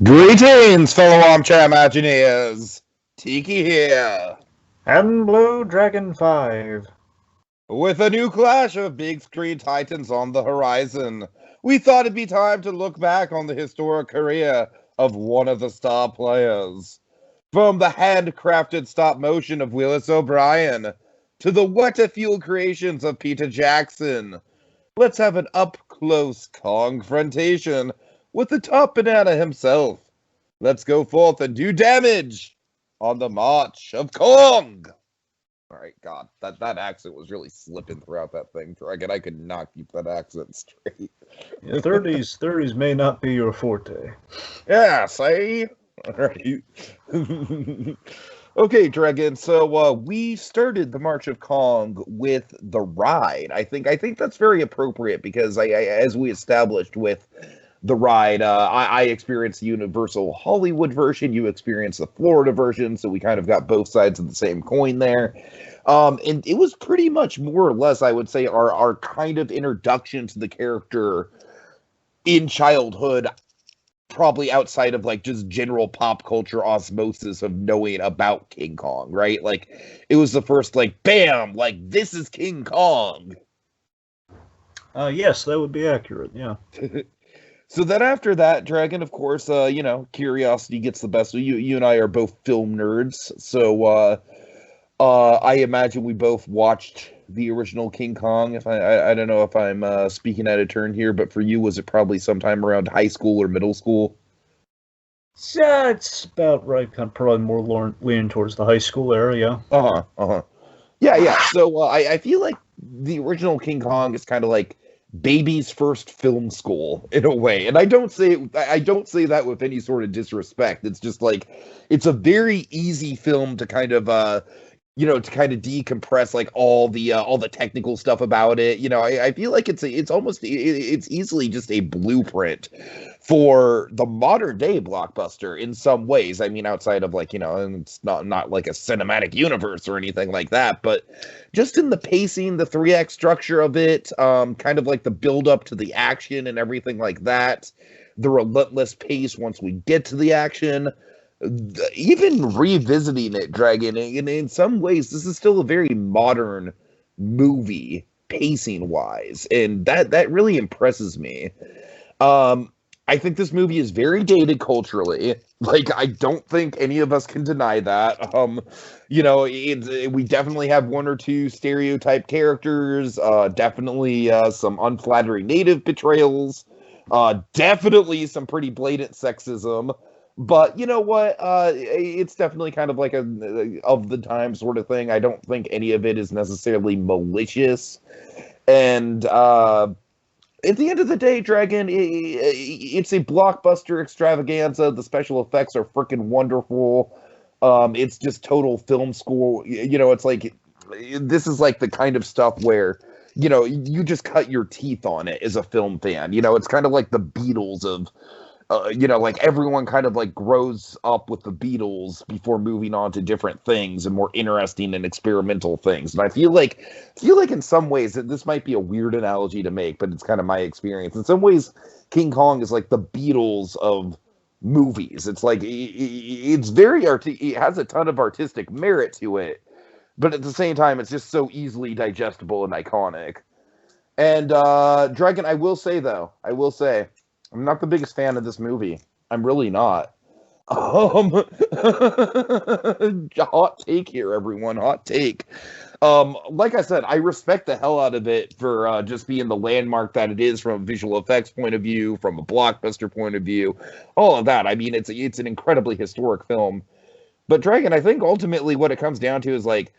Greetings, fellow armchair Imagineers! Tiki here, And Blue Dragon 5. with a new clash of big screen titans on the horizon. We thought it'd be time to look back on the historic career of one of the star players. From the handcrafted stop motion of Willis O'Brien to the water-fueled creations of Peter Jackson, let's have an up-close confrontation with the top banana himself. Let's go forth and do damage on the March of Kong. All right, God, that accent was really slipping throughout that thing, Dragon. I could not keep that accent straight. Yeah, 30s may not be your forte. Yeah, say. All right. Okay, Dragon. So we started the March of Kong with the ride. I think that's very appropriate because as we established with the ride, I experienced the Universal Hollywood version. You experienced the Florida version, so we kind of got both sides of the same coin there. And it was pretty much more or less, I would say, our kind of introduction to the character in childhood, probably outside of like just general pop culture osmosis of knowing about King Kong, right? Like it was the first like bam, like this is King Kong. Yes, that would be accurate, yeah. So then after that, Dragon, of course, curiosity gets the best of you. You and I are both film nerds, so I imagine we both watched the original King Kong. If I don't know if I'm speaking out of turn here, but for you, was it probably sometime around high school or middle school? Yeah, it's about right. Probably more leaning towards the high school area. Yeah. So I feel like the original King Kong is kind of like baby's first film school in a way, and I don't say that with any sort of disrespect. It's just like it's a very easy film to kind of decompress like all the technical stuff about it. I feel like it's easily just a blueprint for the modern day blockbuster in some ways. I mean, outside of like, it's not like a cinematic universe or anything like that, but just in the pacing, the 3 act structure of it, kind of like the build up to the action and everything like that, the relentless pace once we get to the action. Even revisiting it, Dragon, and in some ways, this is still a very modern movie pacing wise, and that really impresses me. I think this movie is very dated culturally. Like, I don't think any of us can deny that. We definitely have one or two stereotype characters. Definitely some unflattering native betrayals. Definitely some pretty blatant sexism. But you know what? It's definitely kind of like a of the time sort of thing. I don't think any of it is necessarily malicious. And at the end of the day, Dragon, it's a blockbuster extravaganza. The special effects are freaking wonderful. It's just total film school. It's like this is like the kind of stuff where you just cut your teeth on it as a film fan. It's kind of like the Beatles of like everyone kind of like grows up with the Beatles before moving on to different things and more interesting and experimental things. And I feel like in some ways that this might be a weird analogy to make, but it's kind of my experience. In some ways, King Kong is like the Beatles of movies. It's like it's very it has a ton of artistic merit to it, but at the same time, it's just so easily digestible and iconic. And Dragon, I will say, I'm not the biggest fan of this movie. I'm really not. Hot take here, everyone. Hot take. Like I said, I respect the hell out of it for just being the landmark that it is from a visual effects point of view, from a blockbuster point of view, all of that. I mean, it's an incredibly historic film. But Dragon, I think ultimately what it comes down to is like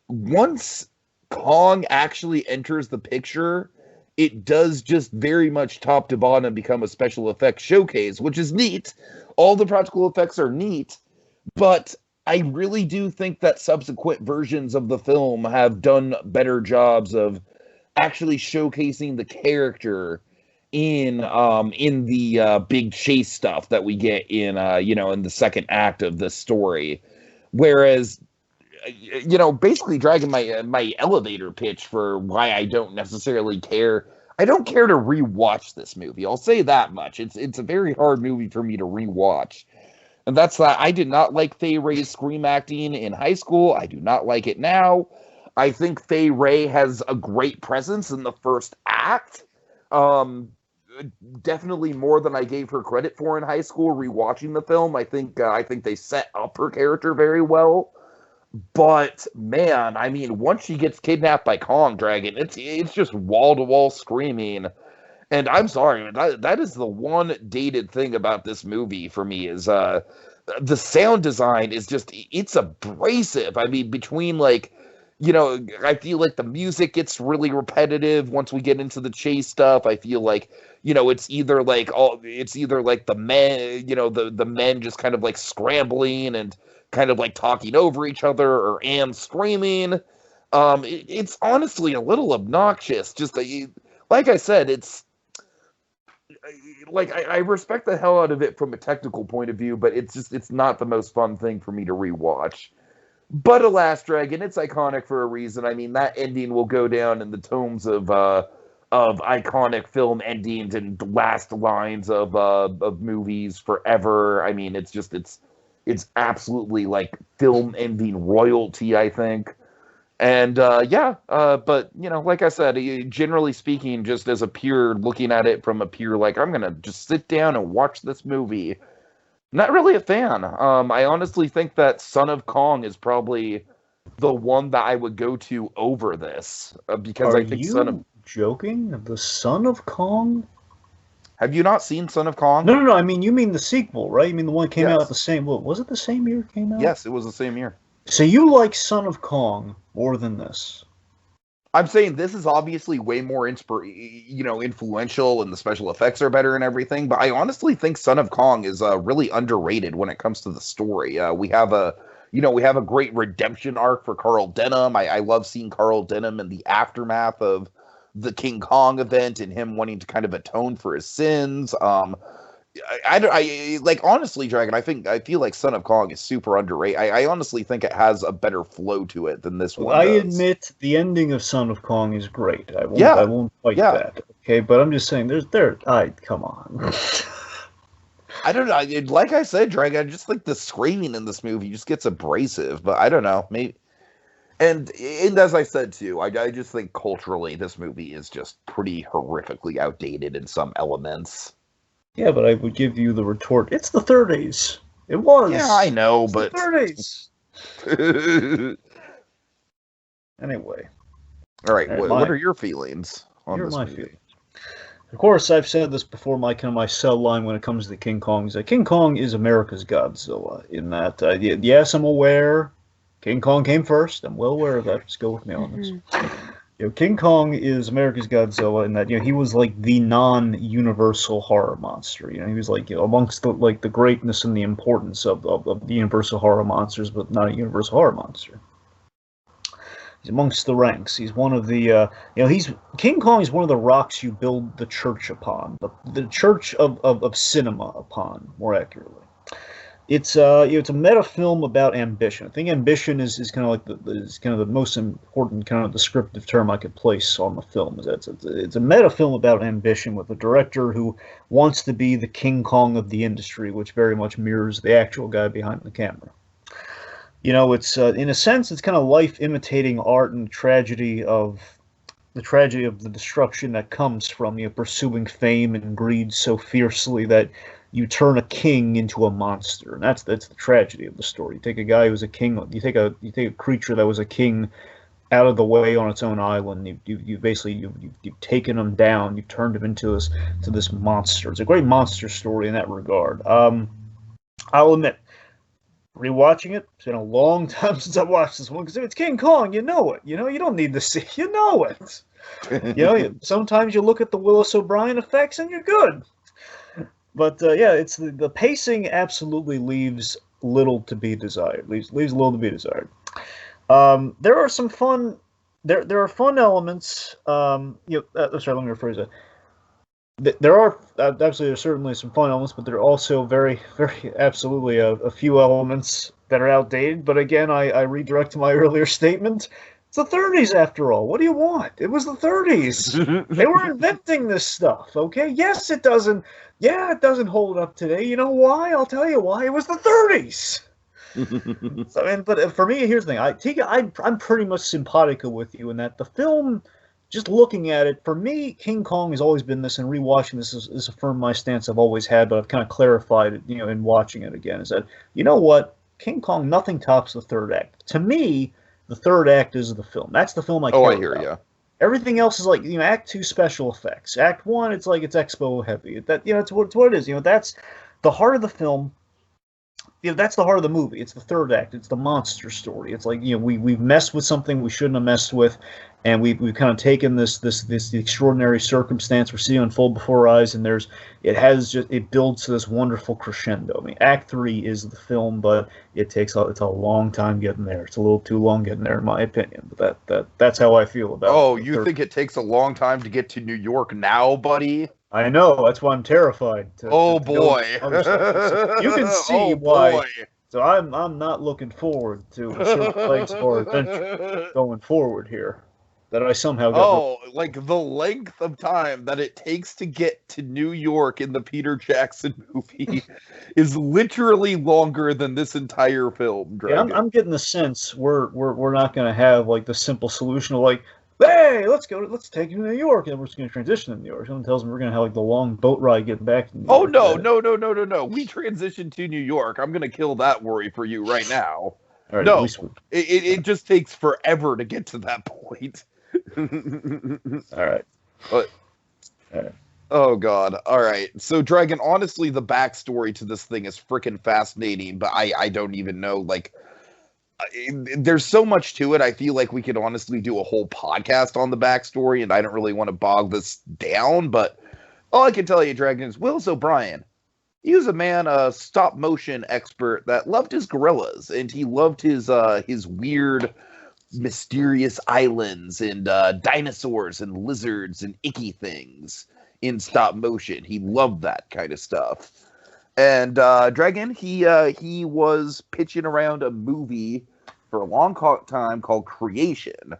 once Kong actually enters the picture, it does just very much top to bottom become a special effects showcase, which is neat. All the practical effects are neat, but I really do think that subsequent versions of the film have done better jobs of actually showcasing the character in the big chase stuff that we get in in the second act of the story. Whereas basically Dragon, my elevator pitch for why I don't necessarily care. I don't care to rewatch this movie. I'll say that much. It's a very hard movie for me to rewatch. And that's that. I did not like Fay Wray's scream acting in high school. I do not like it now. I think Fay Wray has a great presence in the first act. Definitely more than I gave her credit for in high school. Rewatching the film, I think they set up her character very well. But man, I mean, once she gets kidnapped by Kong Dragon, it's just wall to wall screaming. And I'm sorry, that is the one dated thing about this movie for me is the sound design is just, it's abrasive. I mean, between like, I feel like the music gets really repetitive once we get into the chase stuff. I feel like, it's either like the men, the men just kind of like scrambling and kind of like talking over each other, or Anne screaming. It's honestly a little obnoxious. Just like I said, it's like I respect the hell out of it from a technical point of view, but it's not the most fun thing for me to rewatch. But alas, Dragon, it's iconic for a reason. I mean, that ending will go down in the tomes of iconic film endings and last lines of movies forever. I mean, it's absolutely like film ending royalty, I think. And but like I said, generally speaking, just as a pure looking at it from a pure like I'm gonna just sit down and watch this movie, not really a fan. I honestly think that Son of Kong is probably the one that I would go to over this because I think joking? The Son of Kong? Have you not seen Son of Kong? No. I mean, you mean the sequel, right? You mean the one that came out at the same... Well, was it the same year it came out? Yes, it was the same year. So you like Son of Kong more than this? I'm saying this is obviously way more influential, and the special effects are better and everything. But I honestly think Son of Kong is really underrated when it comes to the story. We have a great redemption arc for Carl Denham. I love seeing Carl Denham in the aftermath of the King Kong event and him wanting to kind of atone for his sins. I like, honestly, Dragon, I feel like Son of Kong is super underrated. I honestly think it has a better flow to it than this one does. I admit the ending of Son of Kong is great. I won't fight that. Okay, but I'm just saying come on. I don't know. Like I said, Dragon, I just think the screaming in this movie just gets abrasive, but I don't know. Maybe and as I said too, I just think culturally this movie is just pretty horrifically outdated in some elements. Yeah, but I would give you the retort. It's the 30s. It was. Yeah, I know, but the 30s. Anyway. All right. What are your feelings on this movie? Feelings. Of course, I've said this before. My sell line when it comes to the King Kong is that King Kong is America's Godzilla. In that, yes, I'm aware King Kong came first. I'm well aware of that. Just go with me on this. King Kong is America's Godzilla in that he was like the non-universal horror monster. He was like amongst the greatness and the importance of the universal horror monsters, but not a universal horror monster. He's amongst the ranks. He's one of the King Kong is one of the rocks you build the church upon, the church of cinema upon, more accurately. It's it's a meta film about ambition. I think ambition is kind of like the most important kind of descriptive term I could place on the film. It's a meta film about ambition with a director who wants to be the King Kong of the industry, which very much mirrors the actual guy behind the camera. It's in a sense it's kind of life imitating art and the tragedy of the destruction that comes from pursuing fame and greed so fiercely that you turn a king into a monster, and that's the tragedy of the story. You take a guy who's a king. You take a creature that was a king out of the way on its own island. You've taken him down. You've turned him into this monster. It's a great monster story in that regard. I'll admit, rewatching it, it's been a long time since I watched this one because if it's King Kong, you know it. You don't need to see. You know it. Sometimes you look at the Willis O'Brien effects and you're good. But it's the pacing absolutely leaves little to be desired. Leaves a little to be desired. There are some fun. There are fun elements. Sorry, let me rephrase that. There's certainly some fun elements, but there are also very, very absolutely a few elements that are outdated. But again, I redirect to my earlier statement. the 30s after all. What do you want? It was the 30s. They were inventing this stuff, okay? Yes, it doesn't. Yeah, it doesn't hold up today. You know why? I'll tell you why. It was the 30s. So, but for me, here's the thing. I'm pretty much simpatico with you in that the film, just looking at it, for me, King Kong has always been this, and rewatching this is affirmed my stance I've always had, but I've kind of clarified it, in watching it again, is that, you know what? King Kong, nothing tops the third act. To me, the third act is the film. That's the film I care about. I hear you. Everything else is like, Act 2 special effects. Act 1, it's like it's expo heavy. It's what it is. That's the heart of the film. That's the heart of the movie. It's the third act. It's the monster story. It's like, we've messed with something we shouldn't have messed with, and we've kind of taken this extraordinary circumstance we're seeing unfold before our eyes, and it builds to this wonderful crescendo. I mean, Act 3 is the film, but it's a long time getting there. It's a little too long getting there, in my opinion. But that's how I feel about it. Oh, you think it takes a long time to get to New York now, buddy? I know. That's why I'm terrified. Boy. You can see why. Boy. So I'm not looking forward to a certain lengths of our adventure going forward here. That I somehow got. Like the length of time that it takes to get to New York in the Peter Jackson movie is literally longer than this entire film. Dragon. Yeah, I'm getting the sense we're not going to have like the simple solution of like, hey, let's take you to New York, and we're just going to transition to New York. Someone tells me we're going to have like the long boat ride getting back to New York. No. We transition to New York. I'm going to kill that worry for you right now. All right, no, it just takes forever to get to that point. All right. Oh, God. All right. So, Dragon, honestly, the backstory to this thing is freaking fascinating, but I don't even know, like, there's so much to it. I feel like we could honestly do a whole podcast on the backstory, and I don't really want to bog this down, but all I can tell you, Dragon, is Willis O'Brien. He was a man, a stop-motion expert that loved his gorillas, and he loved his weird, mysterious islands and dinosaurs and lizards and icky things in stop motion. He loved that kind of stuff. And Dragon, he was pitching around a movie for a long time called Creation.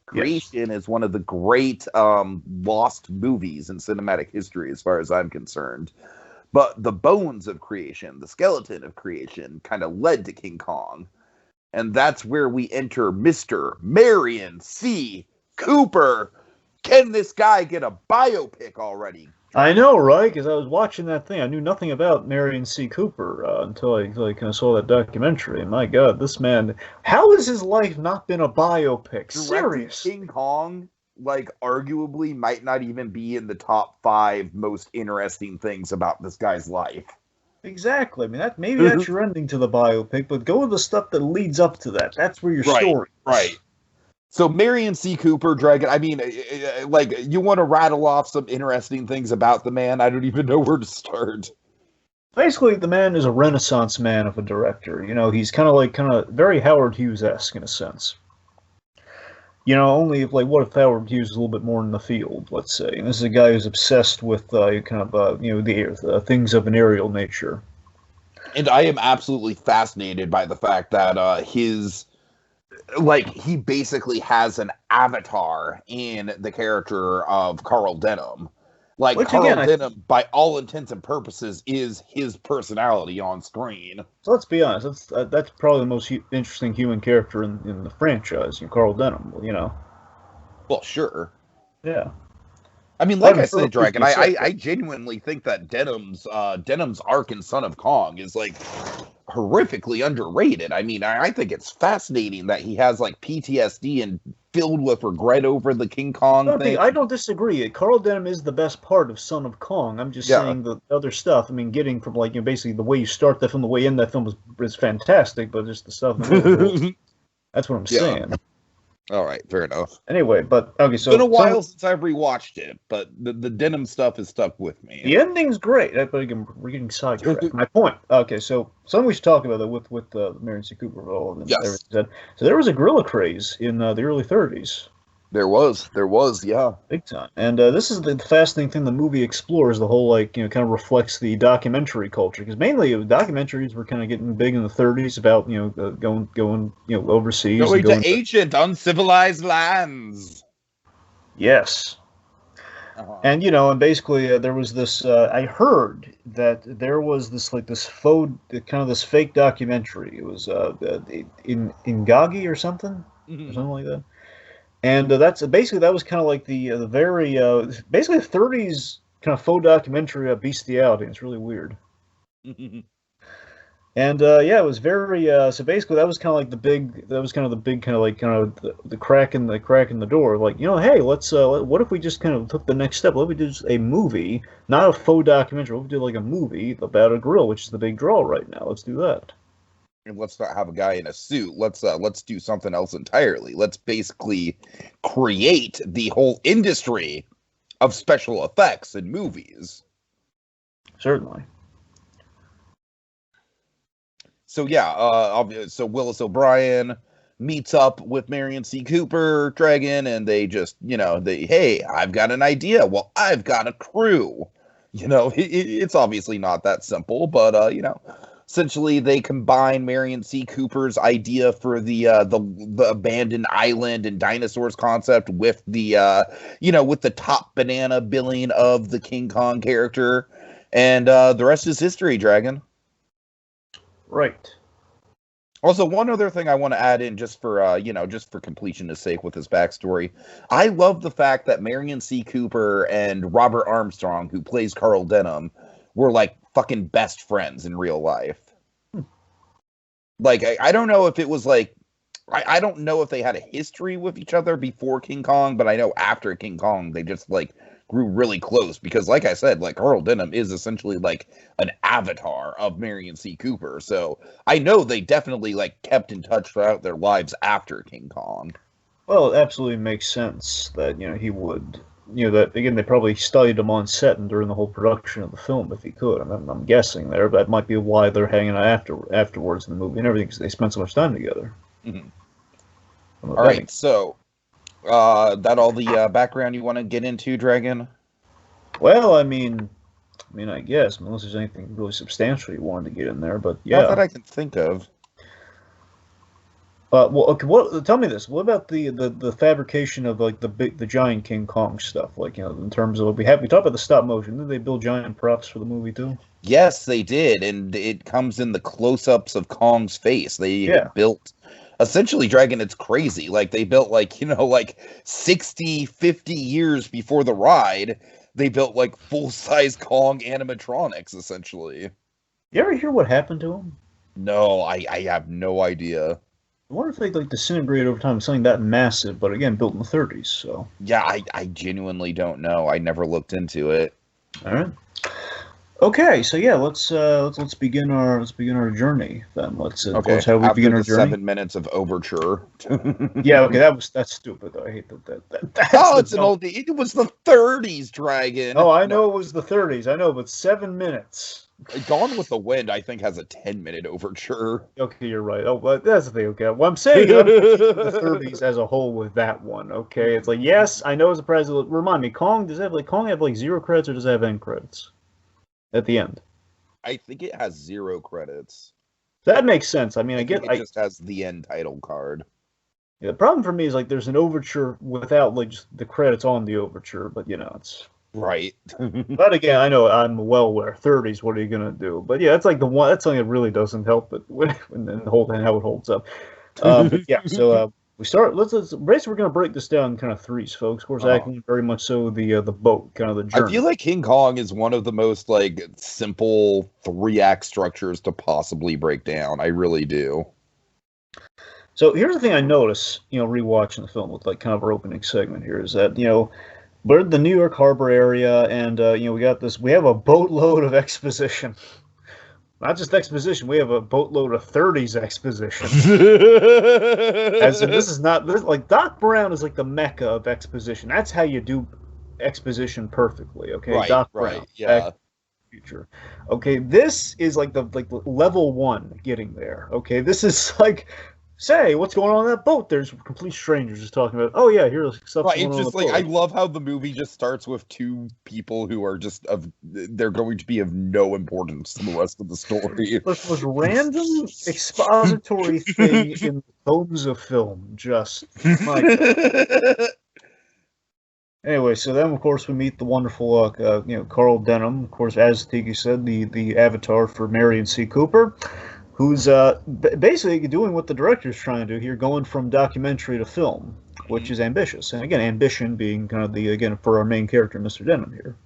Creation is one of the great lost movies in cinematic history, as far as I'm concerned. But the bones of Creation, the skeleton of Creation, kind of led to King Kong. And that's where we enter Mr. Merian C. Cooper. Can this guy get a biopic already? I know, right? Because I was watching that thing. I knew nothing about Merian C. Cooper until I kind of saw that documentary. And my God, this man, how has his life not been a biopic? Serious. King Kong, like, arguably might not even be in the top 5 most interesting things about this guy's life. Exactly. I mean, maybe that's your ending to the biopic, but go with the stuff that leads up to that. That's where your story is. Right. So, Merian C. Cooper, Dragon, I mean, like, you want to rattle off some interesting things about the man? I don't even know where to start. Basically, the man is a renaissance man of a director. He's kind of very Howard Hughes-esque in a sense. Only if, like, what if Howard Hughes is a little bit more in the field, let's say. And this is a guy who's obsessed with the things of an aerial nature. And I am absolutely fascinated by the fact that he basically has an avatar in the character of Carl Denham. Like, which, Carl Denham, by all intents and purposes, is his personality on screen. So let's be honest, that's probably the most interesting human character in the franchise, Carl Denham, Well, sure. Yeah. I mean, like I said, Dragon, I genuinely think that Denham's arc in Son of Kong is, like, horrifically underrated. I mean, I think it's fascinating that he has, like, PTSD and filled with regret over the King Kong thing. I don't disagree. Carl Denham is the best part of Son of Kong. I'm just saying the other stuff. I mean, getting from, like, basically the way you start that film, the way you end that film is fantastic, but just the stuff in the middle, that's what I'm saying. All right, fair enough. Anyway, but okay, so it's been a while since I've rewatched it, but the Denham stuff has stuck with me. The ending's great, but again, we're getting sidetracked. My point. Okay, so something we should talk about that with Merian C. Cooper and all of them. Yes. So there was a gorilla craze in the early 30s. There was, yeah. Big time. And this is the fascinating thing the movie explores, the whole, like, kind of reflects the documentary culture. Because mainly documentaries were kind of getting big in the 30s about, going, overseas and Going to going ancient, uncivilized lands. Yes. Uh-huh. And, and basically there was this, I heard that there was this, like, this faux, kind of this fake documentary. It was in Ingagi or something like that. And that's basically that was kind of like the very basically the 30s kind of faux documentary of bestiality. It's really weird. And yeah, it was very so basically that was kind of like the big the crack in the door. Like, hey, let's what if we just kind of took the next step? What if we did a movie, not a faux documentary? What if we did like a movie about a grill, which is the big draw right now? Let's do that. And let's not have a guy in a suit. Let's do something else entirely. Let's basically create the whole industry of special effects in movies. Certainly. So yeah, so Willis O'Brien meets up with Merian C. Cooper, Dragon, and they just, hey, I've got an idea. Well, I've got a crew. It's obviously not that simple, but essentially, they combine Merian C. Cooper's idea for the abandoned island and dinosaurs concept with with the top banana billing of the King Kong character, and the rest is history, Dragon. Right. Also, one other thing I want to add in, just for completionist sake with his backstory, I love the fact that Merian C. Cooper and Robert Armstrong, who plays Carl Denham, were like fucking best friends in real life. Like, I don't know if it was like, I don't know if they had a history with each other before King Kong, but I know after King Kong, they just like grew really close because, like I said, like Carl Denham is essentially like an avatar of Merian C. Cooper. So I know they definitely like kept in touch throughout their lives after King Kong. Well, it absolutely makes sense that, he would, that, again, they probably studied him on set and during the whole production of the film, if he could. I'm guessing there, but that might be why they're hanging out afterwards in the movie and everything, because they spent so much time together. Mm-hmm. All right, so, that all the background you want to get into, Dragon? Well, I guess, unless there's anything really substantial you wanted to get in there, but yeah. Not that I can think of. Well, okay. Tell me this. What about the fabrication of like the giant King Kong stuff? Like, in terms of we talked about the stop motion. Did they build giant props for the movie too? Yes, they did, and it comes in the close-ups of Kong's face. They built essentially, Dragon. It's crazy. Like they built like 60, 50 years before the ride. They built like full-size Kong animatronics, essentially. You ever hear what happened to him? No, I have no idea. I wonder if they like disintegrated over time, something that massive, but again, built in the 30s. So yeah, I genuinely don't know. I never looked into it. All right. Okay, so yeah, let's begin our journey then. Let's how we begin our journey. 7 minutes of overture. Yeah, okay, that's stupid though. I hate that. Oh, it's an old. It was the 30s, Dragon. Oh, I know it was the 30s. I know, but 7 minutes. Gone with the Wind, I think, has a 10-minute overture. Okay, you're right. Oh, but that's the thing. Okay, well, I'm saying the 30s as a whole with that one. Okay, it's like, yes, I know it's a president. Remind me, Kong have like 0 credits or does it have end credits at the end? I think it has 0 credits. That makes sense. I just has the end title card. Yeah, the problem for me is like there's an overture without like just the credits on the overture, but it's. Right. But again, I know I'm well aware 30s. What are you gonna do? But yeah, that's like that's something that really doesn't help. But when how it holds up. But yeah, so we start. Basically we're gonna break this down in kind of threes, folks. Of course, acting very much so the boat kind of the journey. I feel like King Kong is one of the most like simple 3-act structures to possibly break down. I really do. So here's the thing I notice, rewatching the film with like kind of our opening segment here is that we're in the New York Harbor area, and we have a boatload of exposition. Not just exposition, we have a boatload of 30s exposition. As in, like Doc Brown is like the mecca of exposition. That's how you do exposition perfectly, okay? Right, Doc Brown, yeah. Future. Okay, this is like the level 1 getting there. Okay, this is like say, what's going on that boat? There's complete strangers just talking about, oh yeah, here's stuff Right, going it's on just the like I boat. love how the movie just starts with two people who are just they're going to be of no importance to the rest of the story. Most random expository thing in the bones of film. Just, my God. Anyway, so then of course we meet the wonderful, Carl Denham, of course, as Tiki said, the avatar for Merian C. Cooper, who's basically doing what the director's trying to do here, going from documentary to film, which is ambitious. And again, ambition being kind of for our main character, Mr. Denham here.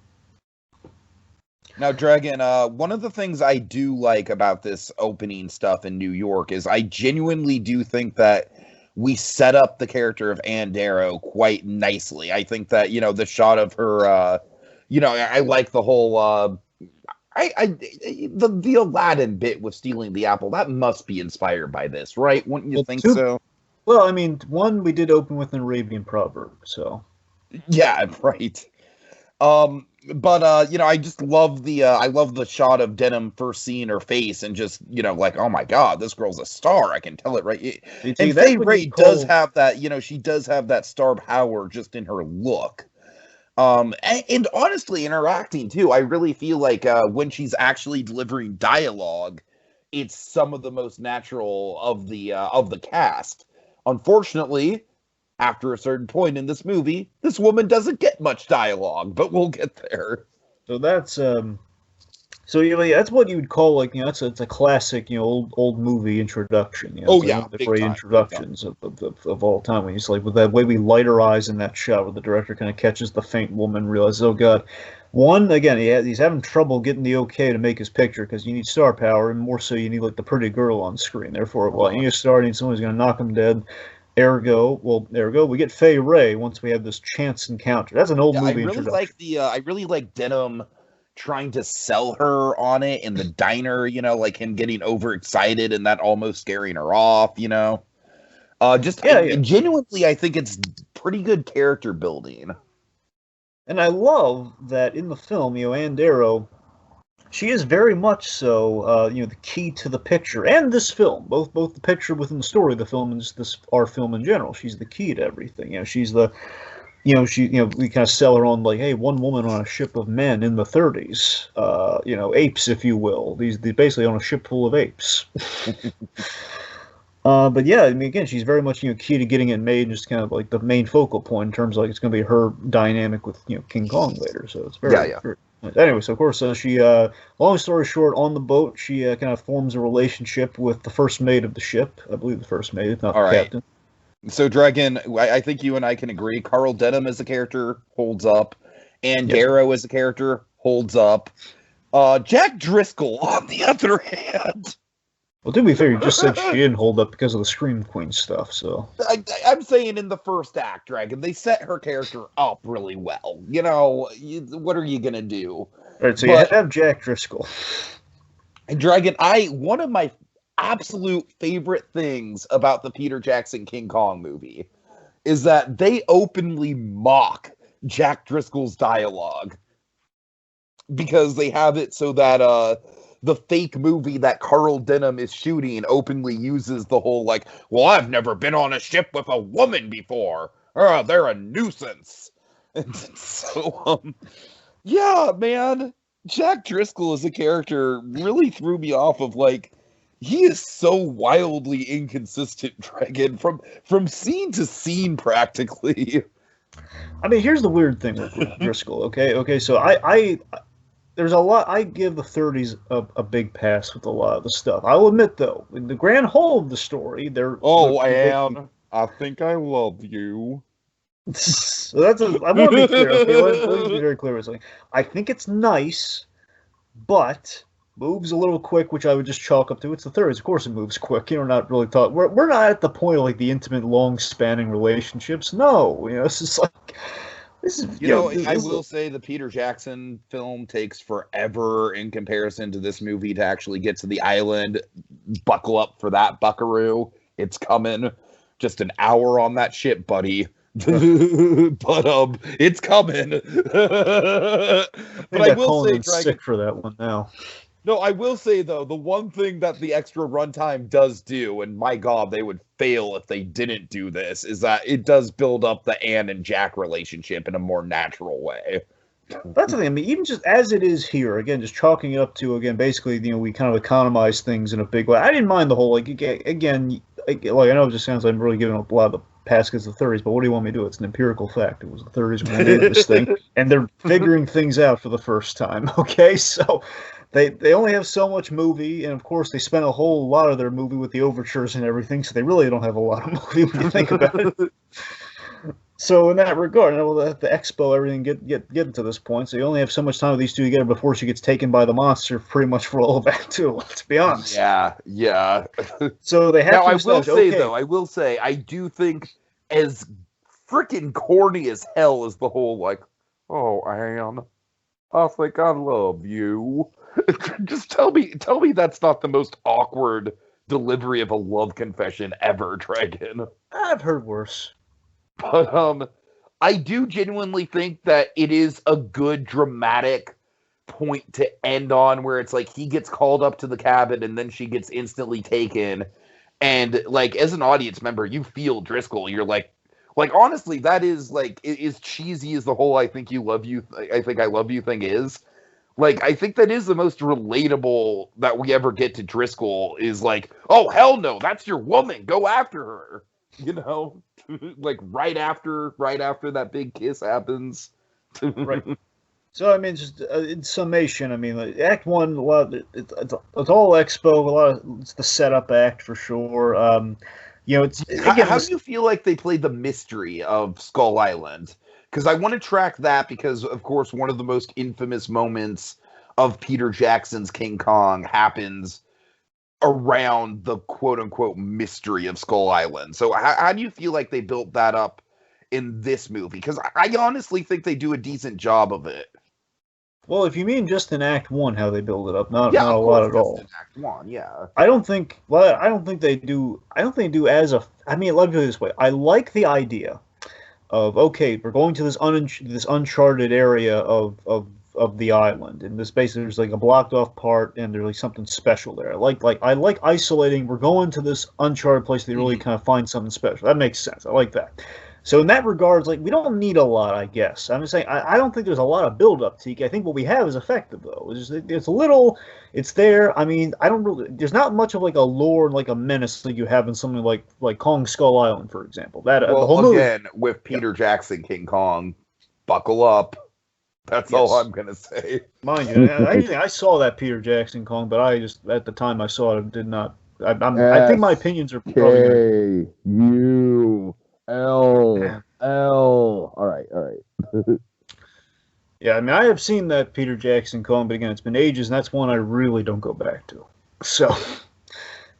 Now, Dragon, one of the things I do like about this opening stuff in New York is I genuinely do think that we set up the character of Ann Darrow quite nicely. I think that, the shot of her, I like the whole, the Aladdin bit with stealing the apple. That must be inspired by this, right? Wouldn't you think so? Well, I mean, one, we did open with an Arabian proverb, so. Yeah, right. But I just love the shot of Denham first seeing her face and just, like, oh my God, this girl's a star. I can tell it, right? And Faye Ray does have that, she does have that star power just in her look. And honestly, in her acting too, I really feel like when she's actually delivering dialogue, it's some of the most natural of the cast. Unfortunately, after a certain point in this movie, this woman doesn't get much dialogue, but we'll get there. So that's that's what you would call it's a classic old movie introduction. Oh yeah, one of the great introductions of all time. When it's like with that way we light her eyes in that shot where the director kind of catches the faint woman, realizes, oh God. One, again, he's having trouble getting the okay to make his picture because you need star power, and more so you need like the pretty girl on screen. Therefore, you need a star, you need someone who's going to knock him dead. Ergo, we get Faye Ray once we have this chance encounter. That's an old movie introduction. I really like Denham trying to sell her on it in the diner, like him getting overexcited and that almost scaring her off, genuinely, I think it's pretty good character building. And I love that in the film, Ann Darrow, she is very much so, the key to the picture and this film, both the picture within the story of the film and just our film in general. She's the key to everything. She's the, we kind of sell her on like, hey, one woman on a ship of men in the 30s, apes, if you will. These basically on a ship full of apes. But yeah, I mean, again, she's very much key to getting it made, and just kind of like the main focal point in terms of like it's going to be her dynamic with King Kong later. So it's very. Anyway, so of course, she, long story short, on the boat, she kind of forms a relationship with the first mate of the ship. I believe the first mate, if not the captain. So, Dragon, I think you and I can agree. Carl Denham as a character holds up. Ann Darrow as a character holds up. Jack Driscoll, on the other hand. Well, to be fair, you just said she didn't hold up because of the Scream Queen stuff, so... I'm saying in the first act, Dragon, they set her character up really well. What are you gonna do? All right, so you have Jack Driscoll. And Dragon, one of my absolute favorite things about the Peter Jackson King Kong movie is that they openly mock Jack Driscoll's dialogue. Because they have it so that, the fake movie that Carl Denham is shooting openly uses the whole like, well, I've never been on a ship with a woman before. They're a nuisance. And so, yeah, man, Jack Driscoll as a character really threw me off of like, he is so wildly inconsistent, Dragon, from scene to scene practically. I mean, here's the weird thing with Driscoll, okay, so I there's a lot. I give the 30s a big pass with a lot of the stuff. I'll admit, though, in the grand whole of the story, Anne, I think I love you. So I want to be clear. Okay, let me be very clear with something. I think it's nice, but moves a little quick, which I would just chalk up to. It's the 30s, of course. It moves quick. Not really thought. We're not at the point of like the intimate, long-spanning relationships. No, it's just like. I will say the Peter Jackson film takes forever in comparison to this movie to actually get to the island. Buckle up for that, buckaroo. It's coming. Just an hour on that ship, buddy. But it's coming. But I will say, Dragon, sick for that one now. No, I will say though, the one thing that the extra runtime does do, and my God, they would fail if they didn't do this, is that it does build up the Anne and Jack relationship in a more natural way. That's the thing. I mean, even just as it is here, again, just chalking it up to, again, basically, we kind of economize things in a big way. I didn't mind the whole, like, again, like, I know it just sounds like I'm really giving a lot of the pass because of the 30s, but what do you want me to do? It's an empirical fact. It was the 30s when they did this thing, and they're figuring things out for the first time, okay? So they only have so much movie, and of course, they spent a whole lot of their movie with the overtures and everything, so they really don't have a lot of movie when you think about it. So in that regard, the expo, everything get to this point. So you only have so much time with these two together before she gets taken by the monster, pretty much for all of Act 2. Let's be honest. Yeah. So they have now, to. I will say, I do think as freaking corny as hell is the whole like, oh Anne, I think I love you. Just tell me that's not the most awkward delivery of a love confession ever, Dragon. I've heard worse. But I do genuinely think that it is a good dramatic point to end on, where it's like he gets called up to the cabin and then she gets instantly taken, and like as an audience member, you feel Driscoll. You're like honestly, that is like as cheesy as the whole I think I love you thing is. Like, I think that is the most relatable that we ever get to Driscoll, is like, oh, hell no, that's your woman. Go after her. You know? Like, right after that big kiss happens. Right. So, I mean, just in summation, I mean, like, Act 1, a lot of it's all expo, it's the setup act for sure. It's... Again, how do you feel like they played the mystery of Skull Island? Because I want to track that because, of course, one of the most infamous moments of Peter Jackson's King Kong happens around the quote-unquote mystery of Skull Island. So how do you feel like they built that up in this movie? Because I honestly think they do a decent job of it. Well, if you mean just in Act 1 how they build it up, not a lot at all. In Act 1, yeah. I don't think they do as a... I mean, let me put it this way. I like the idea of, okay, we're going to this uncharted area of the island, and this basically there's like a blocked off part, and there's like something special there. I like isolating. We're going to this uncharted place that really kind of find something special. That makes sense. I like that. So in that regards, like, we don't need a lot, I guess. I'm just saying, I don't think there's a lot of build-up, Tiki. I think what we have is effective, though. It's a little, it's there. I mean, there's not much of like a lore and like a menace like you have in something like Kong Skull Island, for example. The whole movie, with Peter Jackson King Kong, buckle up. That's all I'm gonna say. Mind you, I saw that Peter Jackson Kong, but I just at the time I saw it did not. I think my opinions are probably L. All right. Yeah, I mean, I have seen that Peter Jackson Kong, but again, it's been ages, and that's one I really don't go back to. So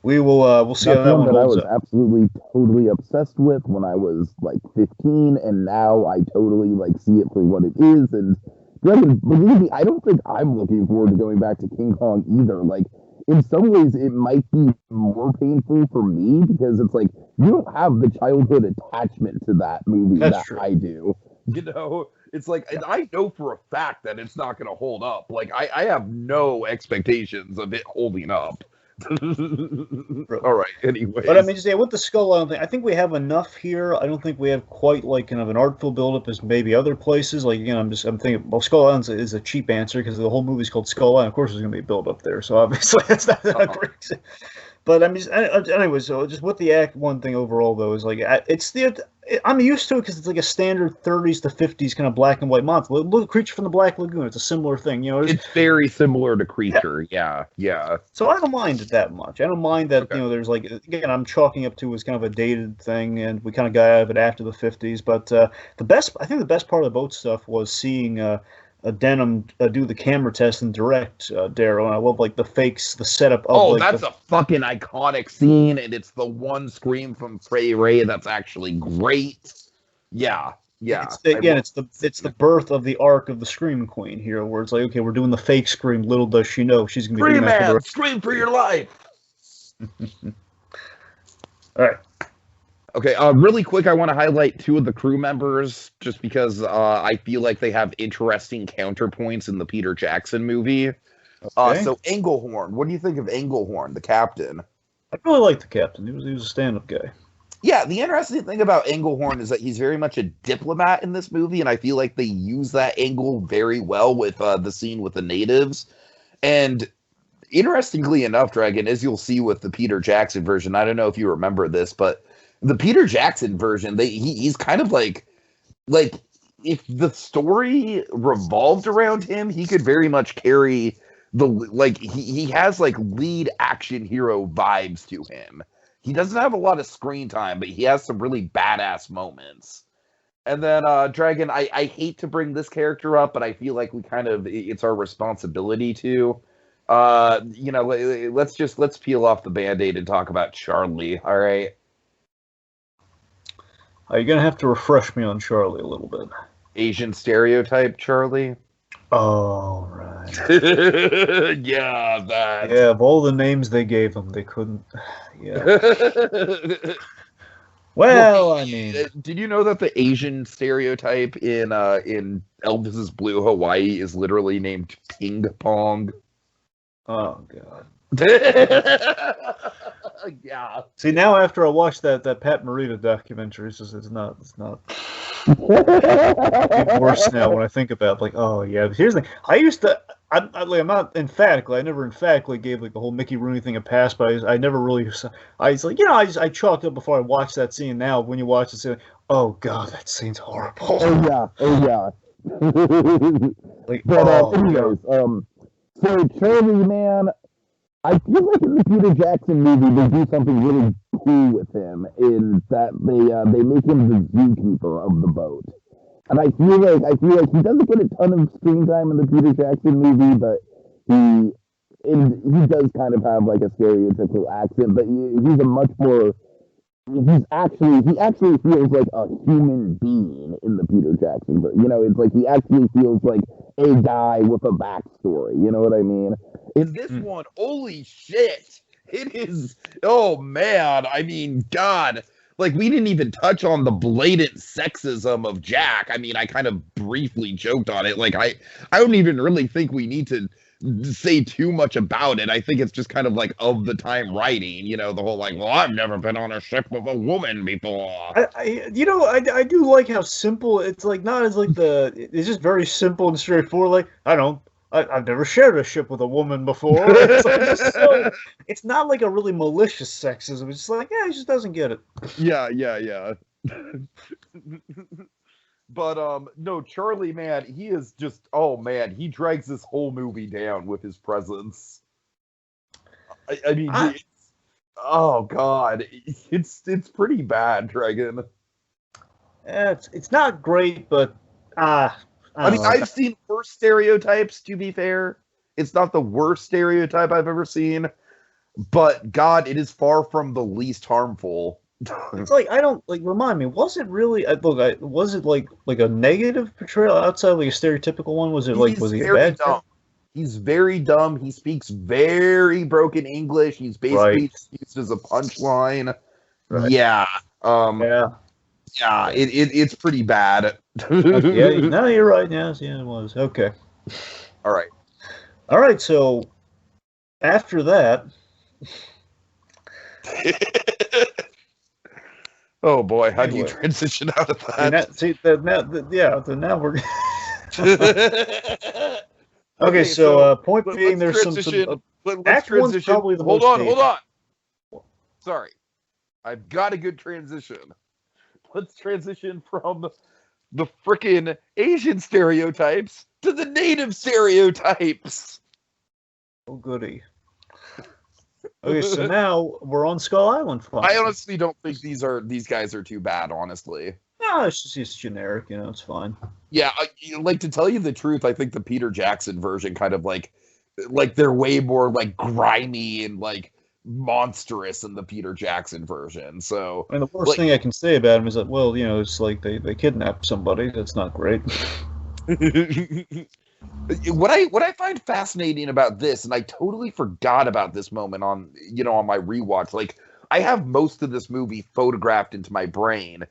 we'll see how that one holds up. I was absolutely, totally obsessed with when I was like 15, and now I totally like see it for what it is. And Dragon, believe me, I don't think I'm looking forward to going back to King Kong either. Like, in some ways, it might be more painful for me because it's like you don't have the childhood attachment to that movie that I do. You know, it's like, and I know for a fact that it's not going to hold up. Like, I have no expectations of it holding up. All right, anyway. But I mean, just with the Skull Island thing, I think we have enough here. I don't think we have quite like kind of an artful buildup as maybe other places. Like, again, I'm thinking, well, Skull Island is a cheap answer because the whole movie's called Skull Island. Of course, there's going to be a build up there, so obviously that's not great. But I mean, anyway, so just with the Act 1 thing overall, though, is like I'm used to it because it's like a standard 30s to 50s kind of black and white monster. Look, Creature from the Black Lagoon. It's a similar thing, you know. It's very similar to Creature, yeah. So I don't mind it that much. I don't mind that there's like, again, I'm chalking up to as kind of a dated thing, and we kind of got out of it after the 50s. But I think the best part of the boat stuff was seeing Denham do the camera test and direct Darrow, and I love like the fakes, the setup of. Oh, that's a fucking iconic scene, and it's the one scream from Fay Ray that's actually great. Yeah. It's the birth of the arc of the Scream Queen here, where it's like, okay, we're doing the fake scream. Little does she know she's gonna be doing that. Scream for your life. All right. Okay, really quick, I want to highlight two of the crew members, just because I feel like they have interesting counterpoints in the Peter Jackson movie. Okay. So Engelhorn, what do you think of Engelhorn, the captain? I really like the captain. He was a stand-up guy. Yeah, the interesting thing about Engelhorn is that he's very much a diplomat in this movie, and I feel like they use that angle very well with the scene with the natives. And interestingly enough, Dragon, as you'll see with the Peter Jackson version, I don't know if you remember this, but the Peter Jackson version, he's kind of like if the story revolved around him, he could very much carry he has like lead action hero vibes to him. He doesn't have a lot of screen time, but he has some really badass moments. And then Dragon, I hate to bring this character up, but I feel like it's our responsibility to. Let's peel off the Band-Aid and talk about Charlie, all right? You're gonna have to refresh me on Charlie a little bit. Asian stereotype Charlie. Oh, right. Yeah, that. Yeah, of all the names they gave him, they couldn't. Yeah. Well, I mean, did you know that the Asian stereotype in Elvis's Blue Hawaii is literally named Ping Pong? oh god. Yeah. See, now after I watched that Pat Morita documentary, it's not it's worse now when I think about it, like, oh yeah. But here's the thing. I'm not emphatically. I never emphatically gave like the whole Mickey Rooney thing a pass, but I never really. I was like, I chalked up before I watched that scene. Now, when you watch the scene, oh god, that scene's horrible. Oh yeah. Like, Anyways, so Charlie, man, I feel like in the Peter Jackson movie they do something really cool with him in that they make him the zookeeper of the boat. And I feel like he doesn't get a ton of screen time in the Peter Jackson movie, but he does kind of have like a stereotypical accent, but he's a much more he actually feels like a human being in the Peter Jackson, but it's like he actually feels like a guy with a backstory. You know what I mean? In this one, holy shit! It is. Oh man! I mean, God. Like, we didn't even touch on the blatant sexism of Jack. I mean, I kind of briefly joked on it. Like, I don't even really think we need to say too much about it. I think it's just kind of like of the time writing, the whole like, well, I've never been on a ship with a woman before. I do like how simple it's like. Not as like it's just very simple and straightforward. Like, I've never shared a ship with a woman before. It's not like a really malicious sexism. It's just like, yeah, he just doesn't get it. Yeah. But no, Charlie, man, he is just, oh man, he drags this whole movie down with his presence. I mean, oh god, it's pretty bad, Dragon. It's not great, but I mean, I've seen worse stereotypes, to be fair. It's not the worst stereotype I've ever seen, but God, it is far from the least harmful. It's like, I don't, like, remind me, was it really, was it like a negative portrayal outside like a stereotypical one? Was it like, was he bad? Dumb. He's very dumb. He speaks very broken English. He's basically used as a punchline. Right. Yeah. Yeah, it's pretty bad. Yeah, no, you're right. Yes, yeah, it was. Okay. All right, so after that. Oh boy, how do you transition out of that? Now we're. Okay, so point being, there's some Act One's probably the most. Hold on. Sorry, I've got a good transition. Let's transition from the frickin' Asian stereotypes to the native stereotypes. Oh, goody. Okay, so now we're on Skull Island. I honestly don't think these guys are too bad, honestly. No, it's just generic, it's fine. Yeah, like, to tell you the truth, I think the Peter Jackson version kind of like they're way more like grimy and like monstrous in the Peter Jackson version. So, the worst thing I can say about him is that, well, it's like they kidnapped somebody. That's not great. What I find fascinating about this, and I totally forgot about this moment on my rewatch. Like, I have most of this movie photographed into my brain,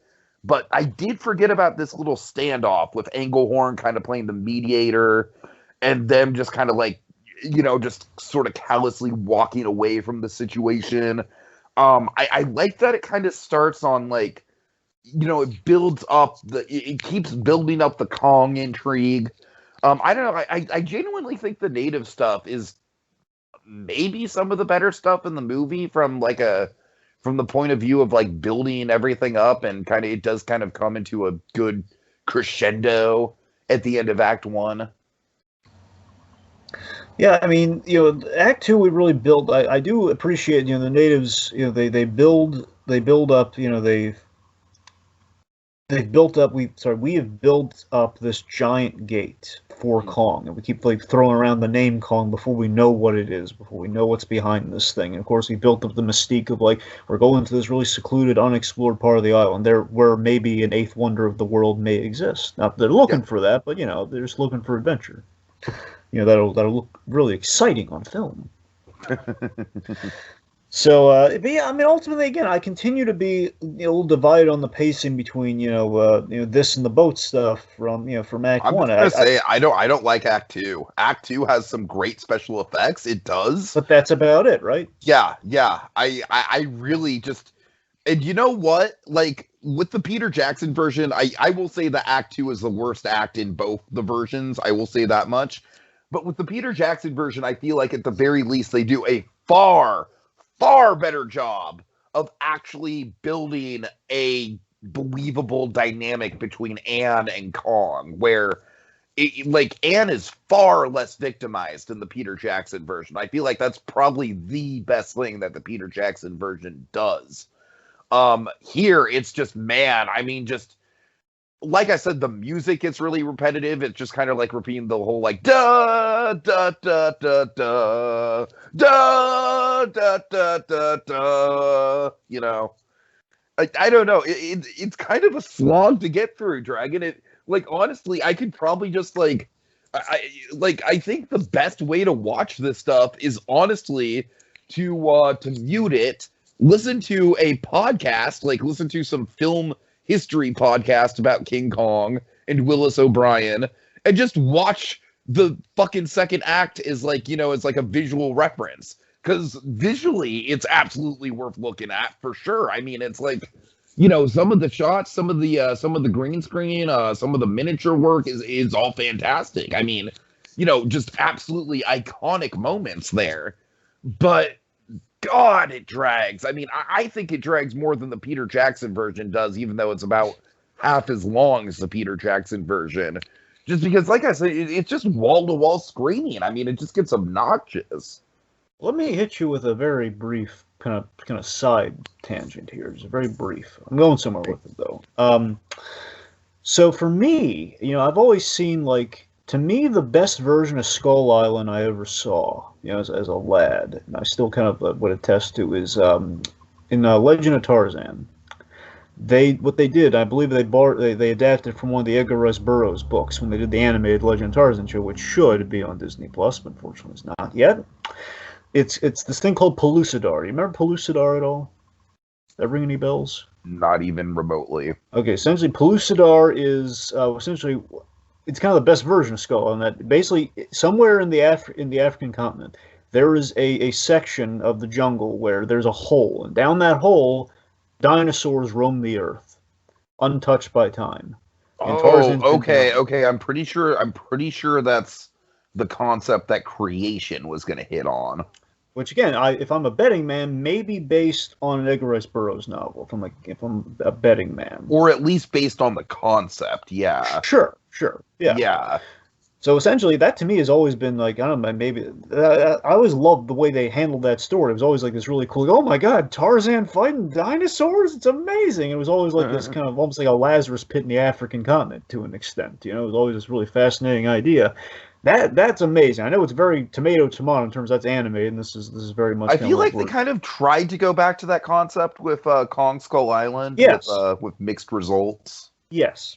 but I did forget about this little standoff with Engelhorn kind of playing the mediator, and them just kind of like just sort of callously walking away from the situation. I like that it kind of starts on like, it builds up it keeps building up the Kong intrigue. I don't know. I genuinely think the native stuff is maybe some of the better stuff in the movie from the point of view of like building everything up, and kind of it does kind of come into a good crescendo at the end of Act 1. Yeah, I mean, Act 2 we really build. I do appreciate, the natives. They build up. They've built up. We have built up this giant gate for Kong, and we keep like throwing around the name Kong before we know what it is, before we know what's behind this thing. And of course, we built up the mystique of like we're going to this really secluded, unexplored part of the island, there where maybe an eighth wonder of the world may exist. Not that they're looking for that, but they're just looking for adventure. That'll look really exciting on film. So, but yeah, I mean, ultimately, again, I continue to be a little divided on the pacing between this and the boat stuff from Act 1. I'm just gonna say I don't like Act 2. Act 2 has some great special effects. It does, but that's about it, right? Yeah. I really just, and you know what? Like with the Peter Jackson version, I will say that Act 2 is the worst act in both the versions. I will say that much. But with the Peter Jackson version, I feel like at the very least they do a far better job of actually building a believable dynamic between Anne and Kong, where Anne is far less victimized in the Peter Jackson version. I feel like that's probably the best thing that the Peter Jackson version does. Here it's just, man, I mean, just like I said, the music gets really repetitive. It's just kind of like repeating the whole like da da da da da da da da da da. I don't know. It's kind of a slog to get through, Dragon. It like honestly, I could probably just I think the best way to watch this stuff is honestly to mute it, listen to a podcast, like listen to some film history podcast about King Kong and Willis O'Brien, and just watch the fucking second act as as like a visual reference, because visually it's absolutely worth looking at for sure. I mean, it's like some of the shots, some of the green screen, some of the miniature work is all fantastic. I mean, just absolutely iconic moments there, but God, it drags. I mean, I think it drags more than the Peter Jackson version does, even though it's about half as long as the Peter Jackson version. Just because, like I said, it's just wall-to-wall screaming. I mean, it just gets obnoxious. Let me hit you with a very brief kind of side tangent here. Just very brief. I'm going somewhere with it, though. So for me, I've always seen, to me, the best version of Skull Island I ever saw, as a lad, and I still kind of would attest to, is in Legend of Tarzan. What they did, I believe they adapted from one of the Edgar Rice Burroughs books when they did the animated Legend of Tarzan show, which should be on Disney Plus, but unfortunately it's not yet. It's this thing called Pellucidar. Do you remember Pellucidar at all? Does that ring any bells? Not even remotely. Okay, essentially Pellucidar is essentially, it's kind of the best version of Skull Island. That basically somewhere in the African continent there is a section of the jungle where there's a hole, and down that hole dinosaurs roam the earth, untouched by time. And okay. I'm pretty sure that's the concept that Creation was going to hit on. Which again, if I'm a betting man, may be based on an Edgar Rice Burroughs novel. If I'm a betting man, or at least based on the concept, yeah. Sure, yeah. Yeah. So essentially, that to me has always been I don't know, maybe I always loved the way they handled that story. It was always this really cool. Oh my God, Tarzan fighting dinosaurs! It's amazing. It was always this kind of almost like a Lazarus pit in the African continent to an extent. It was always this really fascinating idea. That's amazing. I know it's very tomato in terms of that's animated, and this is very much. I feel like they kind of tried to go back to that concept with Kong Skull Island. Yes. With mixed results. Yes.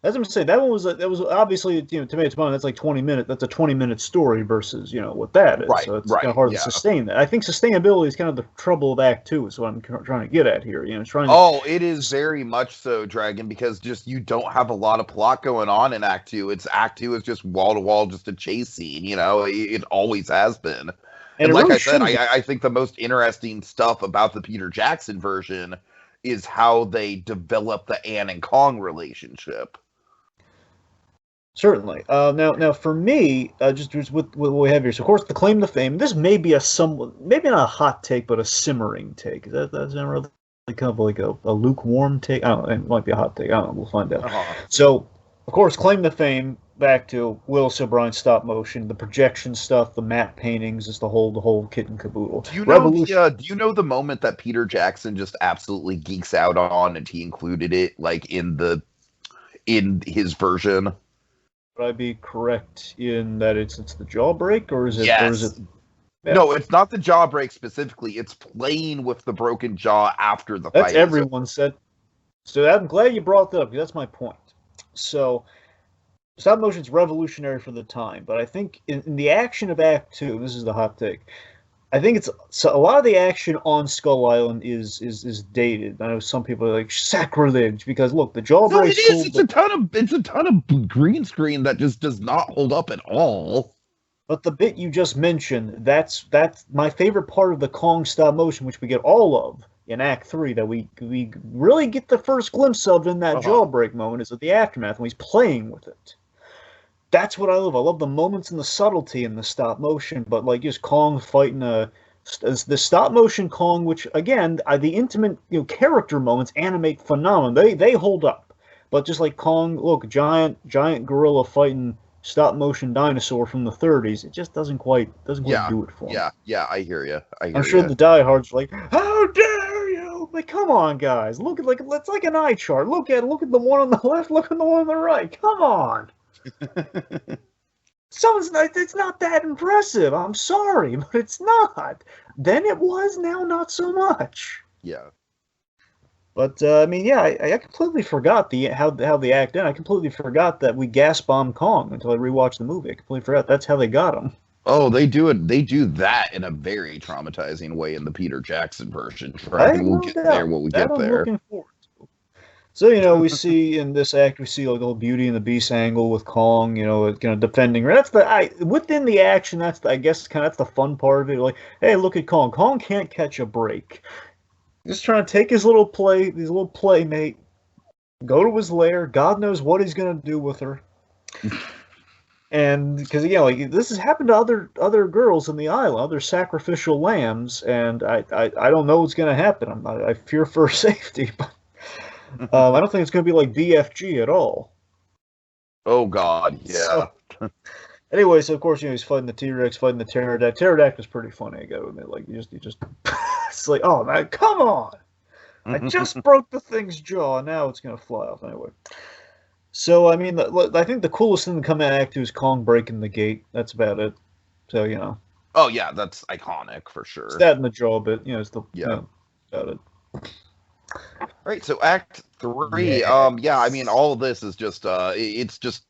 As I'm saying, that was obviously, to me, it's fun. That's like 20 minutes. That's a 20-minute story versus what that is. Right, So it's kind of right, hard to yeah. sustain that. I think sustainability is kind of the trouble of Act Two. Is what I'm trying to get at here. It's trying to. Oh, it is very much so, Dragon, because just you don't have a lot of plot going on in Act Two. It's Act Two is just wall to wall, just a chase scene. It always has been. And And it like really I said, shouldn't. I think the most interesting stuff about the Peter Jackson version is how they develop the Anne and Kong relationship. Certainly. Now for me, just with what we have here. So, of course, the claim to fame. This may be maybe not a hot take, but a simmering take. That's not really kind of like a lukewarm take. I don't know. It might be a hot take. I don't know. We'll find out. Uh-huh. So, of course, claim to fame. Back to Willis O'Brien stop motion, the projection stuff, the matte paintings, is the whole kit and caboodle. Do you know the moment that Peter Jackson just absolutely geeks out on, and he included it like in his version? Would I be correct in that it's the jawbreak, or is it? Yes. Or is it? Yeah. No, it's not the jaw break specifically. It's playing with the broken jaw after the fight. That's everyone said. So I'm glad you brought that up, because that's my point. So stop motion's revolutionary for the time, but I think in the action of Act Two, this is the hot take. I think a lot of the action on Skull Island is dated. I know some people are like sacrilege because look, the jawbreak. No, it is. Cool, it's a ton of green screen that just does not hold up at all. But the bit you just mentioned, that's my favorite part of the Kong stop motion, which we get all of in Act 3, that we really get the first glimpse of in that jawbreak moment, is at the aftermath when he's playing with it. That's what I love. I love the moments and the subtlety in the stop motion, but like just Kong fighting the stop motion Kong, which again, the intimate character moments animate phenomenal. They hold up, but just like Kong, look, giant gorilla fighting stop motion dinosaur from the 30s, it just doesn't quite do it for me. Yeah, I hear you. I'm sure the diehards are like, how dare you? Like, come on, guys, look at it's like an eye chart. Look at the one on the left, look at the one on the right. Come on. It's not that impressive. I'm sorry, but it's not. Then it was, now not so much. Yeah. But I completely forgot how the act ended. I completely forgot that we gas bombed Kong until I rewatched the movie. I completely forgot that's how they got him. Oh, they do it. They do that in a very traumatizing way in the Peter Jackson version. Right? We'll get there when we get there. I'm looking forward to. So, we see in this act, we see like the whole Beauty and the Beast angle with Kong, defending her. Within the action, that's the fun part of it. Like, hey, look at Kong. Kong can't catch a break. Just trying to take his little playmate, go to his lair. God knows what he's gonna do with her. And because this has happened to other girls in the island, other sacrificial lambs, and I don't know what's gonna happen. I fear for her safety, but I don't think it's gonna be like BFG at all. Oh God, yeah. So, anyway, so of course he's fighting the T-Rex, fighting the pterodactyl. Pterodactyl's pretty funny, I gotta admit. Like you just it's like, oh man, come on! I just broke the thing's jaw. Now it's gonna fly off anyway. So I think the coolest thing to come out of Act 2 is Kong breaking the gate. That's about it. So Oh yeah, that's iconic for sure. It's that in the jaw bit. It's the about it. All right, so Act 3. Yes. All of this is just it's just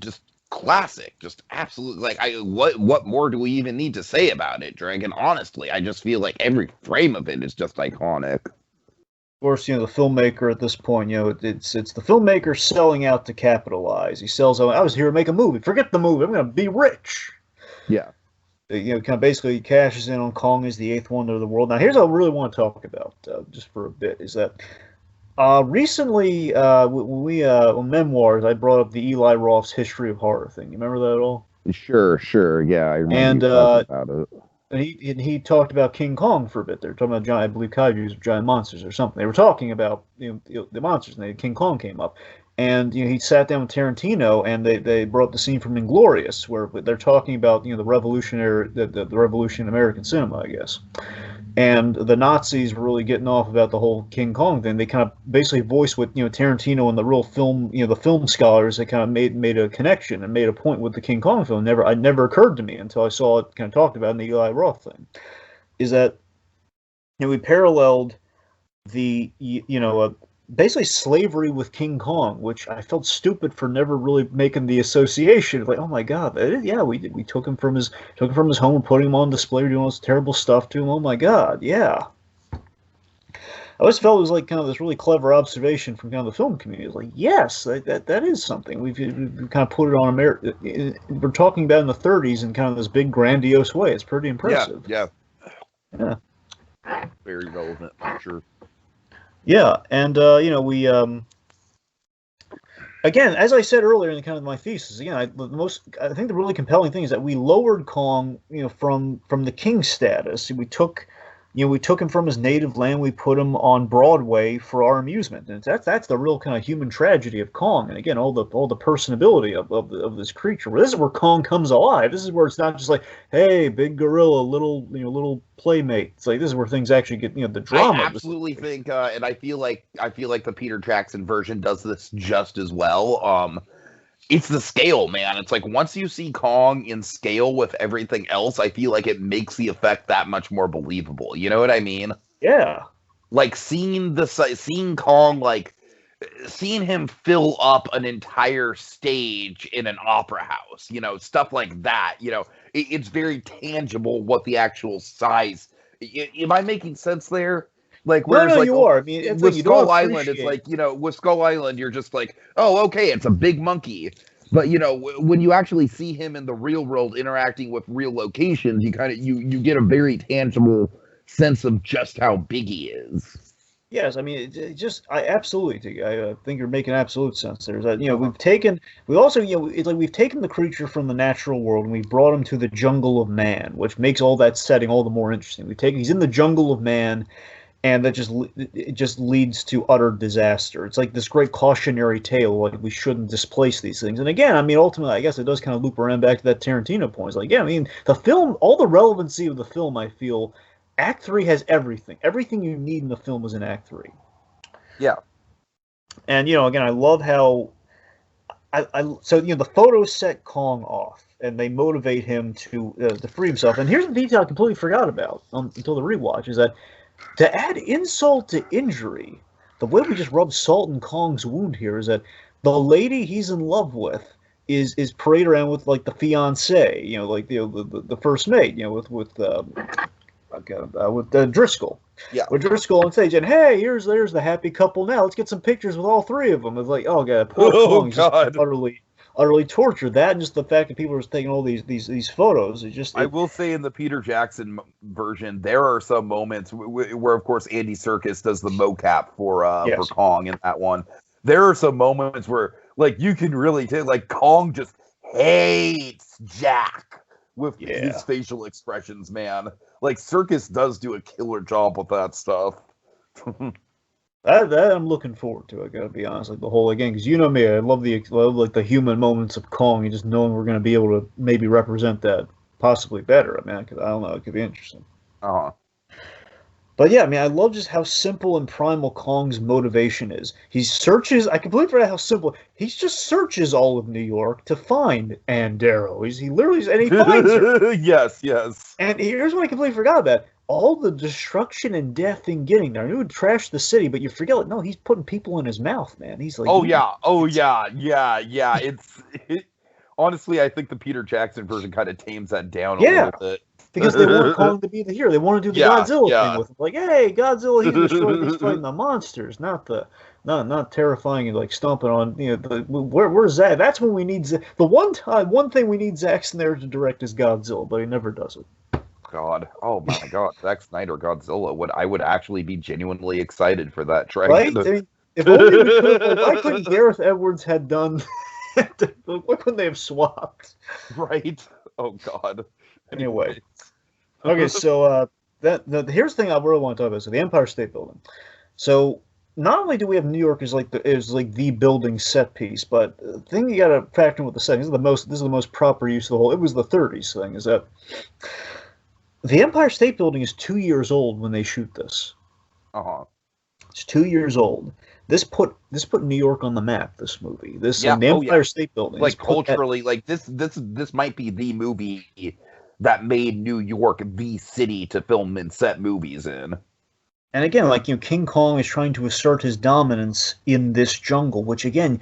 just classic, just absolutely. Like, what more do we even need to say about it, Dragon? Honestly, I just feel like every frame of it is just iconic. Of course, the filmmaker at this point, it's the filmmaker selling out to capitalize. He sells out. I was here to make a movie. Forget the movie. I'm going to be rich. Yeah. Kind of basically cashes in on Kong as the eighth wonder of the world. Now, here's what I really want to talk about, just for a bit, is that recently, on Memoirs, I brought up the Eli Roth's History of Horror thing. You remember that at all? Sure. Yeah, I remember talking about it. And he talked about King Kong for a bit. They were talking about giant, I believe, kaijus, giant monsters or something. They were talking about the monsters, and King Kong came up. And he sat down with Tarantino, and they brought up the scene from Inglourious, where they're talking about the revolution in American cinema, I guess. And the Nazis were really getting off about the whole King Kong thing. They kind of basically voiced what Tarantino and the real film, the film scholars, that kind of made a connection and made a point with the King Kong film. It never occurred to me until I saw it kind of talked about in the Eli Roth thing. Is that we paralleled the basically slavery with King Kong, which I felt stupid for never really making the association. Like, oh my God, yeah, we did. We took him from his home and put him on display, doing all this terrible stuff to him. Oh my God, yeah. I always felt it was like kind of this really clever observation from kind of the film community. It's like, yes, that is something. We've kind of put it on America. We're talking about in the 30s in kind of this big grandiose way. It's pretty impressive. Yeah. Yeah. Very relevant, for sure. Yeah, and we again, as I said earlier in kind of my thesis, again, I think the really compelling thing is that we lowered Kong, from the king status. We took him from his native land. We put him on Broadway for our amusement, and that's the real kind of human tragedy of Kong. And again, all the personability of this creature. This is where Kong comes alive. This is where it's not just like, hey, big gorilla, little playmate. It's like this is where things actually get the drama. I absolutely think, and I feel like the Peter Jackson version does this just as well. It's the scale, man. It's like once you see Kong in scale with everything else, I feel like it makes the effect that much more believable. You know what I mean? Yeah. Like seeing Kong, like seeing him fill up an entire stage in an opera house, stuff like that. It's very tangible what the actual size. Am I making sense there? Like, whereas, no, you are. I mean, with Skull Island, it's like, with Skull Island, you're just like, oh, okay, it's a big monkey. But, when you actually see him in the real world interacting with real locations, you kind of, you get a very tangible sense of just how big he is. Yes, I mean, I absolutely, I think you're making absolute sense. There's that, we've taken the creature from the natural world and we brought him to the jungle of man, which makes all that setting all the more interesting. He's in the jungle of man, and that just leads to utter disaster. It's like this great cautionary tale, like we shouldn't displace these things. And again, I mean, ultimately, I guess it does kind of loop around back to that Tarantino point. It's like, yeah, I mean, the film, all the relevancy of the film, I feel, Act 3 has everything. Everything you need in the film was in Act 3. Yeah. And, again, I love how the photos set Kong off, and they motivate him to free himself. And here's a detail I completely forgot about until the rewatch, is that to add insult to injury, the way we just rub salt in Kong's wound here is that the lady he's in love with is paraded around with like the fiance, like the first mate, with Driscoll. Yeah. With Driscoll on stage, and hey, there's the happy couple now. Let's get some pictures with all three of them. It's like, oh god, poor Kong's just utterly tortured. That and just the fact that people are taking all these photos. I will say in the Peter Jackson version, there are some moments where of course Andy Serkis does the mocap for Kong in that one. There are some moments where like you can really tell like Kong just hates Jack with his facial expressions, man. Like Serkis does do a killer job with that stuff. That I'm looking forward to. I gotta be honest, like the whole again, because you know me, I love like the human moments of Kong, and just knowing we're gonna be able to maybe represent that possibly better. I mean, I don't know, it could be interesting. But yeah, I mean, I love just how simple and primal Kong's motivation is. He searches. I completely forgot how simple. He just searches all of New York to find Ann Darrow. He literally and he finds her. Yes. And here's what I completely forgot about. All the destruction and death in getting there. He would trash the city, but you forget, like, no, he's putting people in his mouth, man. He's like, yeah. Honestly, I think the Peter Jackson version kind of tames that down a little bit. Because they want Kong to be the hero. They want to do the Godzilla thing with him. Like, hey, Godzilla, he's fighting the monsters, not terrifying and like stomping on. Where's Zack? That's when we need the one thing we need Zack Snyder to direct is Godzilla, but he never does it. God, oh my God, Zack Snyder Godzilla. I would actually be genuinely excited for that track. Right? I mean, if only we could, why couldn't Gareth Edwards had done? Why couldn't they have swapped? Right. Oh God. Anyway. Okay, so here's the thing I really want to talk about. So the Empire State Building. So not only do we have New York as the building set piece, but the thing you got to factor in with the setting. This is the most proper use of the whole. It was the 30s thing. Is that the Empire State Building is 2 years old when they shoot this. It's 2 years old. This put New York on the map. This movie, the Empire State Building, like culturally, like this might be the movie that made New York the city to film and set movies in. And again, like, King Kong is trying to assert his dominance in this jungle, which again,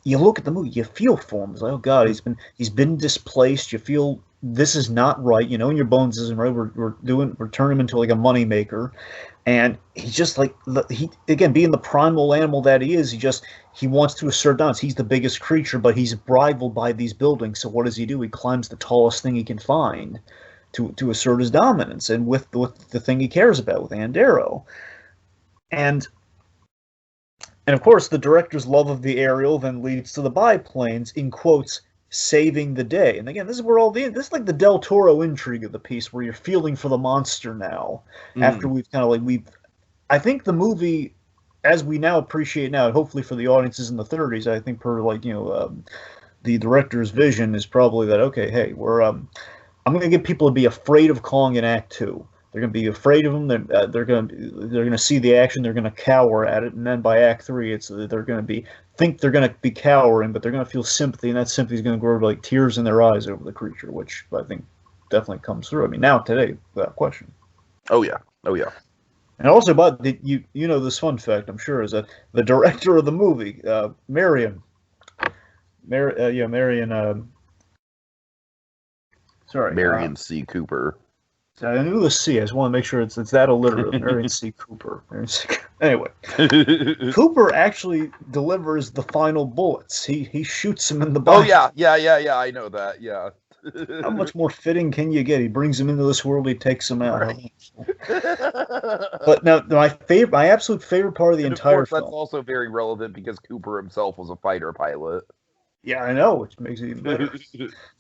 you look at the movie, you feel for him. It's like, oh God, he's been displaced. You feel this is not right. In your bones isn't right. We're turning him into like a moneymaker, and he's just like he again being the primal animal that he is. He wants to assert dominance. He's the biggest creature, but he's rivaled by these buildings. So what does he do? He climbs the tallest thing he can find to assert his dominance, and with the thing he cares about, with Andero. And of course, the director's love of the aerial then leads to the biplanes, in quotes, saving the day. And again, this is like the Del Toro intrigue of the piece, where you're feeling for the monster now, after we've kind of like, I think the movie, as we now appreciate now, hopefully for the audiences in the 30s, I think per the director's vision is probably that, okay, hey, I'm going to get people to be afraid of Kong in Act 2. They're going to be afraid of him. They're going to see the action. They're going to cower at it, and then by Act 3, they're going to think they're going to be cowering, but they're going to feel sympathy, and that sympathy is going to grow to like tears in their eyes over the creature, which I think definitely comes through. I mean, now today, without question. Oh yeah. And also, but this fun fact, I'm sure, is that the director of the movie, Merian. Merian C. Cooper. I knew the C. I just want to make sure it's that alliterative. Merian C. Cooper. Anyway, Cooper actually delivers the final bullets. He shoots him in the body. Oh yeah. I know that. Yeah. How much more fitting can you get? He brings him into this world. He takes him out. Right. But now, my absolute favorite part of the entire film. That's also very relevant because Cooper himself was a fighter pilot. Yeah, I know, which makes it even better.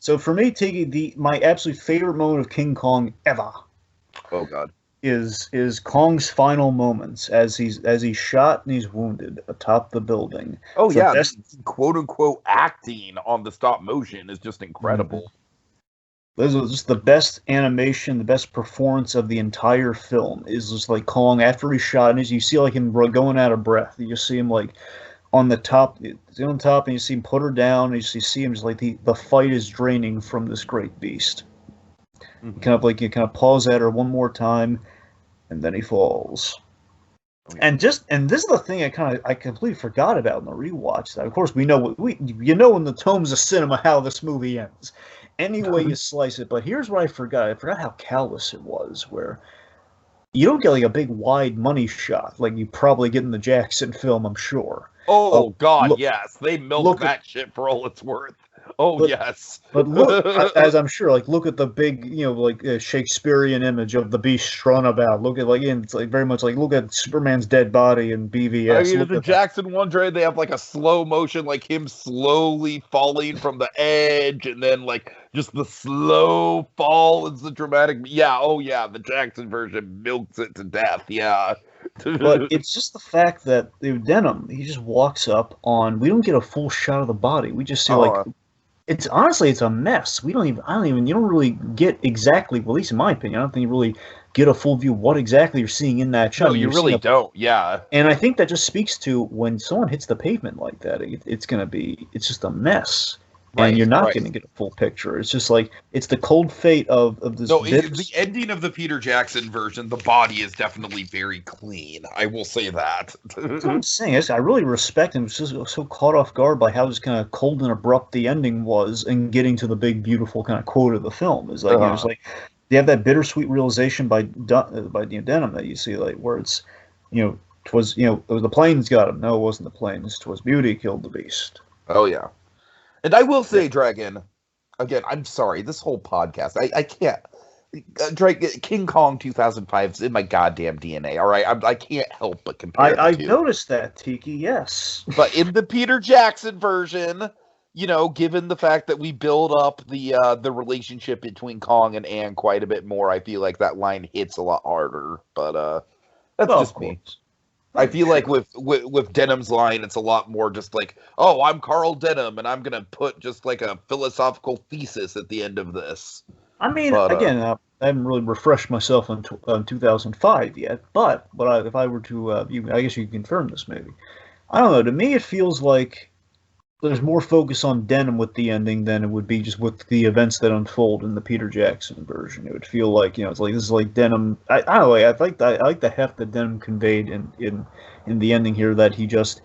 So for me, Tiki, my absolute favorite moment of King Kong ever. Oh God. Is Kong's final moments as he's shot and he's wounded atop the building. Oh yeah, best, quote unquote acting on the stop motion is just incredible. This was just the best animation, the best performance of the entire film. Is just like Kong after he's shot, and as you see like him going out of breath, you just see him like on the top, and you see him put her down, and you see him just like the fight is draining from this great beast. Mm-hmm. You kind of pause at her one more time, and then he falls. Oh, yeah. And this is the thing I completely forgot about in the rewatch. That of course we know in the tomes of cinema how this movie ends. Any way you slice it, but here's what I forgot. I forgot how callous it was, where you don't get like a big wide money shot like you probably get in the Jackson film, I'm sure. Oh God, yes, they milked that shit for all it's worth. Yes. But look, as I'm sure, like look at the big, Shakespearean image of the beast strung about. Look at it's like very much like look at Superman's dead body in BVS. I mean, the Jackson one, Dre, they have like a slow motion, like him slowly falling from the edge, and then like just the slow fall is the dramatic. Yeah, the Jackson version milks it to death. Yeah. But it's just the fact that Denham, he just walks up on. We don't get a full shot of the body. We just see it's a mess. You don't really get exactly, well, at least in my opinion, I don't think you really get a full view of what exactly you're seeing in that shot. No, you really don't. Yeah. And I think that just speaks to when someone hits the pavement like that, it's just a mess. Right, and you're not going to get a full picture. It's just like it's the cold fate of this. No, the ending of the Peter Jackson version, the body is definitely very clean. I will say that. That's what I'm saying. I really respect him. I was just so caught off guard by how just kind of cold and abrupt the ending was, and getting to the big, beautiful kind of quote of the film is like it's like you have that bittersweet realization by Denham that you see, like where it's it was the planes got him. No, it wasn't the planes. 'Twas beauty killed the beast. Oh yeah. And I will say, Dragon, again, I'm sorry, this whole podcast, I can't, Dragon, King Kong 2005 is in my goddamn DNA, all right? I can't help but compare I've noticed that, Tiki, yes. But in the Peter Jackson version, given the fact that we build up the relationship between Kong and Anne quite a bit more, I feel like that line hits a lot harder, but that's just me. I feel like with Denham's line, it's a lot more just like, oh, I'm Carl Denham, and I'm going to put just like a philosophical thesis at the end of this. I mean, again, I haven't really refreshed myself on 2005 yet, but if I were to, I guess you can confirm this maybe. I don't know, to me it feels like there's more focus on Denham with the ending than it would be just with the events that unfold in the Peter Jackson version. It would feel like, it's like this is like Denham. I don't know. I like the heft that Denham conveyed in the ending here. That he just,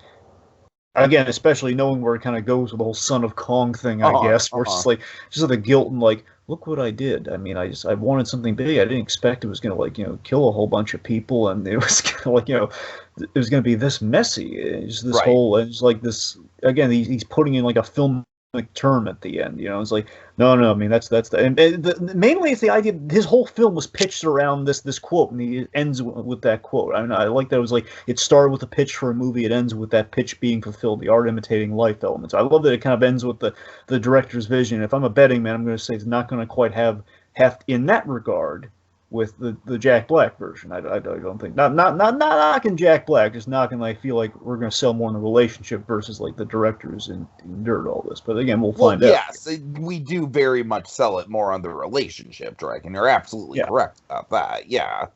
again, especially knowing where it kind of goes with the whole Son of Kong thing, I guess, where it's just like just the guilt and like, look what I did. I mean, I wanted something big. I didn't expect it was gonna like kill a whole bunch of people, and it was gonna like it was gonna be this messy. It's this whole, it's like this again. He's putting in like a filmic term at the end. It's like no. I mean that's mainly it's the idea. His whole film was pitched around this quote, and he ends with that quote. I mean, I like that it was like it started with a pitch for a movie. It ends with that pitch being fulfilled. The art imitating life elements. I love that it kind of ends with the director's vision. If I'm a betting man, I'm going to say it's not going to quite have heft in that regard with the Jack Black version. I don't think not knocking Jack Black, just knocking. I feel like we're going to sell more in the relationship versus like the directors endured all this. But again, we'll find out. Yes, we do very much sell it more on the relationship, Dragon. You're absolutely correct about that. Yeah.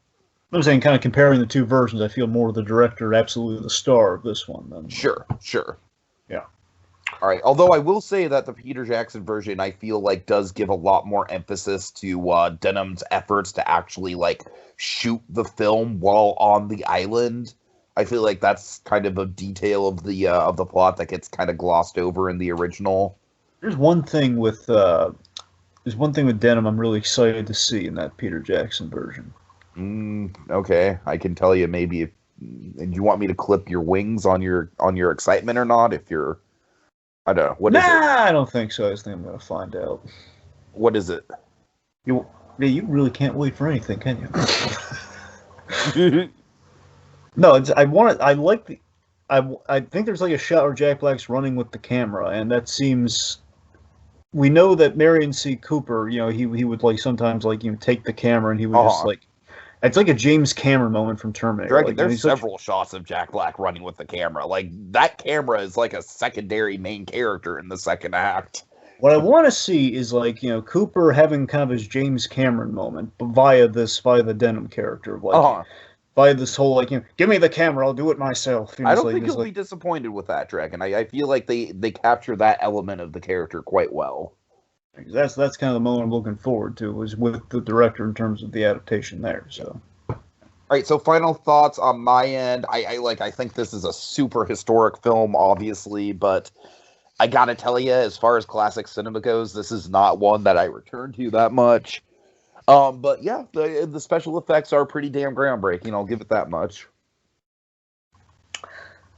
I'm saying, kind of comparing the two versions, I feel more the director absolutely the star of this one. Than, Sure. Yeah. All right. Although I will say that the Peter Jackson version, I feel like, does give a lot more emphasis to Denham's efforts to actually like shoot the film while on the island. I feel like that's kind of a detail of the plot that gets kind of glossed over in the original. There's one thing with Denham I'm really excited to see in that Peter Jackson version. Okay, I can tell you maybe if do you want me to clip your wings on your excitement or not? If you're, I don't know. What is it? I don't think so. I just think I'm going to find out. What is it? You really can't wait for anything, can you? No, I think there's like a shot where Jack Black's running with the camera, and that seems. We know that Merian C. Cooper, he would like sometimes like take the camera and he would just like. It's like a James Cameron moment from Terminator. Dragon, there's several shots of Jack Black running with the camera. Like, that camera is like a secondary main character in the second act. What I want to see is like, Cooper having kind of his James Cameron moment, but via the Denham character. Like, via this whole, like, give me the camera, I'll do it myself. I don't think you'll be disappointed with that, Dragon. I feel like they capture that element of the character quite well. That's kind of the moment I'm looking forward to, was with the director in terms of the adaptation there. So, all right. So, final thoughts on my end. I think this is a super historic film, obviously, but I gotta tell you, as far as classic cinema goes, this is not one that I return to that much. But yeah, the special effects are pretty damn groundbreaking. I'll give it that much.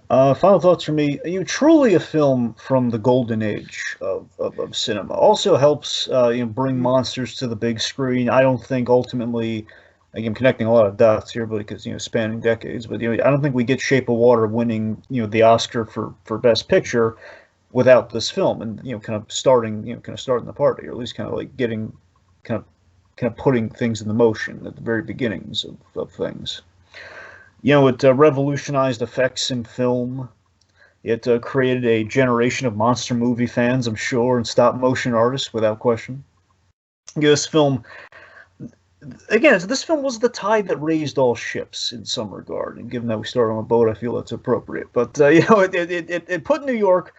Final thoughts for me. Truly a film from the golden age of cinema. Also helps bring monsters to the big screen. I don't think ultimately, I'm connecting a lot of dots here, but because spanning decades. But I don't think we get Shape of Water winning the Oscar for Best Picture without this film, and kind of starting the party, or at least kind of like getting kind of putting things in the motion at the very beginnings of things. It revolutionized effects in film. It created a generation of monster movie fans, I'm sure, and stop-motion artists, without question. This film was the tide that raised all ships in some regard, and given that we started on a boat, I feel that's appropriate. But, it put New York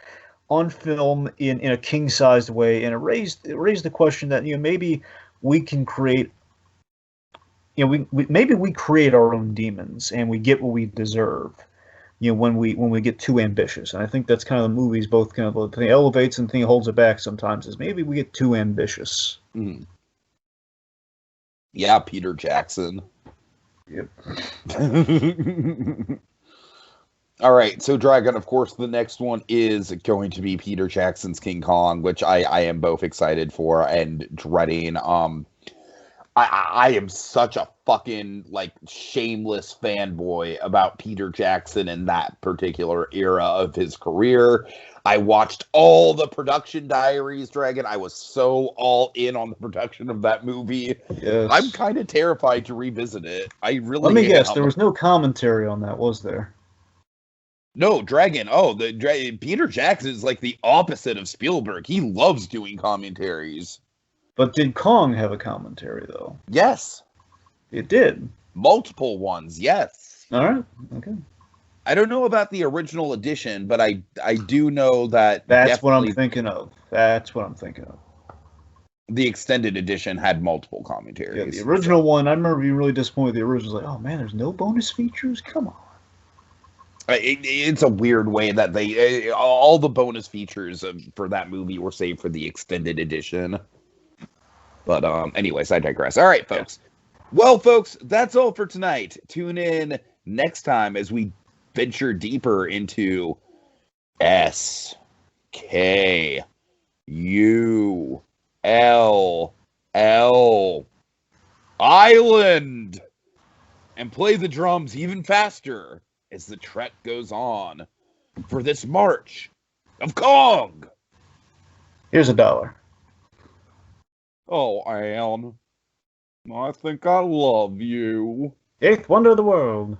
on film in a king-sized way, and it raised the question that, maybe we can create maybe we create our own demons and we get what we deserve, when we get too ambitious. And I think that's kind of the movie's both kind of the thing elevates and the thing holds it back sometimes, is maybe we get too ambitious. Mm. Yeah, Peter Jackson. Yep. All right, so Dragon, of course, the next one is going to be Peter Jackson's King Kong, which I am both excited for and dreading. I am such a fucking, like, shameless fanboy about Peter Jackson in that particular era of his career. I watched all the production diaries, Dragon. I was so all in on the production of that movie. Yes. I'm kind of terrified to revisit it. I really Let me guess, there was no commentary on that, was there? No, Dragon. Peter Jackson is like the opposite of Spielberg. He loves doing commentaries. But did Kong have a commentary, though? Yes. It did. Multiple ones, yes. All right. Okay. I don't know about the original edition, but I do know that That's what I'm thinking of. The extended edition had multiple Yeah, commentaries. the original one, I remember being really disappointed with the original. Like, oh man, there's no bonus features? Come on. It's a weird way that they all the bonus features for that movie were saved for the extended edition. But anyways, I digress. All right, folks. Yeah. Well, folks, that's all for tonight. Tune in next time as we venture deeper into SKULL Island and play the drums even faster as the trek goes on for this march of Kong. Here's $1. Oh, Anne, I think I love you. Eighth wonder of the world.